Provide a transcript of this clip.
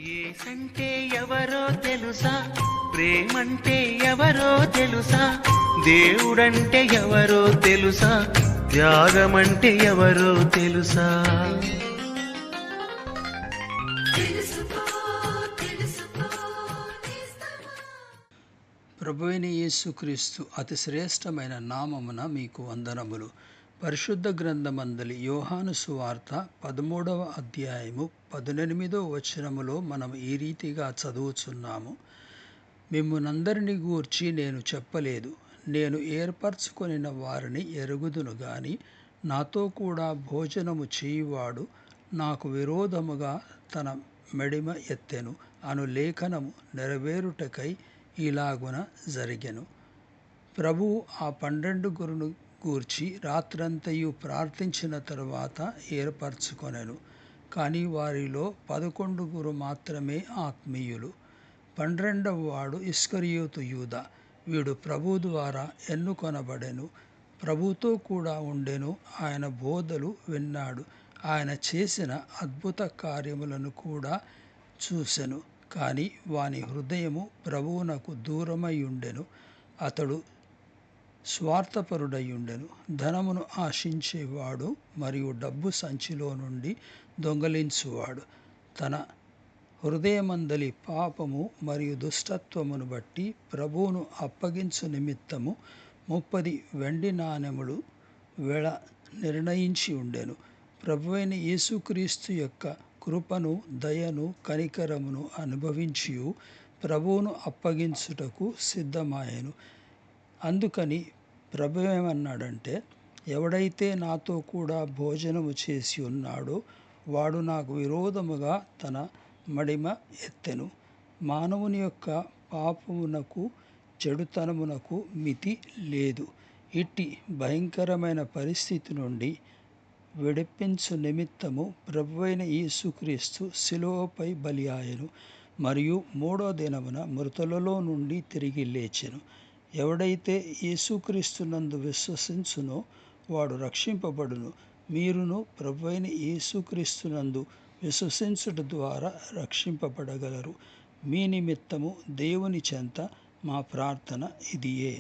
యేసంటే ఎవరో తెలుసా, ప్రేమంటే ఎవరో తెలుసా, దేవుడంటే ఎవరో తెలుసా, త్యాగమంటే ఎవరో తెలుసా. ప్రభువైన యేసుక్రీస్తు అతి శ్రేష్టమైన నామమున మీకు వందనములు. పరిశుద్ధ గ్రంథమందలి యోహాను సువార్త 13వ అధ్యాయము 18వ వచనములో మనం ఈ రీతిగా చదువుచున్నాము. మిమ్మునందరిని గూర్చి నేను చెప్పలేదు, నేను ఏర్పరచుకొనిన వారిని ఎరుగుదును గాని నాతో కూడా భోజనము చేయువాడు నాకు విరోధముగా తన మెడిమ ఎత్తెను అను లేఖనము నెరవేరుటకై ఇలాగున జరిగెను. ప్రభువు ఆ 12 గూర్చి రాత్రంతయు ప్రార్థించిన తరువాత ఏర్పరచుకొనెను. కానీ వారిలో 11 మాత్రమే ఆత్మీయులు. 12వ వాడు ఇస్కరియోతు యూదా. వీడు ప్రభు ద్వారా ఎన్నుకొనబడెను. ప్రభుతో కూడా ఉండెను. ఆయన బోధలు విన్నాడు. ఆయన చేసిన అద్భుత కార్యములను కూడా చూసెను. కానీ వాని హృదయము ప్రభువునకు దూరమైయుండెను. అతడు స్వార్థపరుడయుండెను. ధనమును ఆశించేవాడు మరియు డబ్బు సంచిలో నుండి దొంగలించువాడు. తన హృదయమందలి పాపము మరియు దుష్టత్వమును బట్టి ప్రభువును అప్పగించు నిమిత్తము 30 వెండి నాణెములు వెల నిర్ణయించి ఉండెను. ప్రభువైన యేసుక్రీస్తు యొక్క కృపను, దయను, కనికరమును అనుభవించియు ప్రభువును అప్పగించుటకు సిద్ధమాయెను. అందుకని ప్రభువేమన్నాడంటే, ఎవడైతే నాతో కూడా భోజనము చేసి ఉన్నాడో వాడు నాకు విరోధముగా తన మడిమ ఎత్తెను. మానవుని యొక్క పాపమునకు, చెడుతనమునకు మితి లేదు. ఇట్టి భయంకరమైన పరిస్థితి నుండి విడిపించు నిమిత్తము ప్రభువైన యేసుక్రీస్తు శిలువపై బలి ఆయెను మరియు 3వ దినమున మృతులలో నుండి తిరిగి లేచెను. ఎవడైతే యేసుక్రీస్తునందు విశ్వసించునో వాడు రక్షింపబడును. మీరును ప్రభువైన యేసుక్రీస్తునందు విశ్వసించుట ద్వారా రక్షింపబడగలరు. మీ నిమిత్తము దేవుని చెంత మా ప్రార్థన ఇదియే.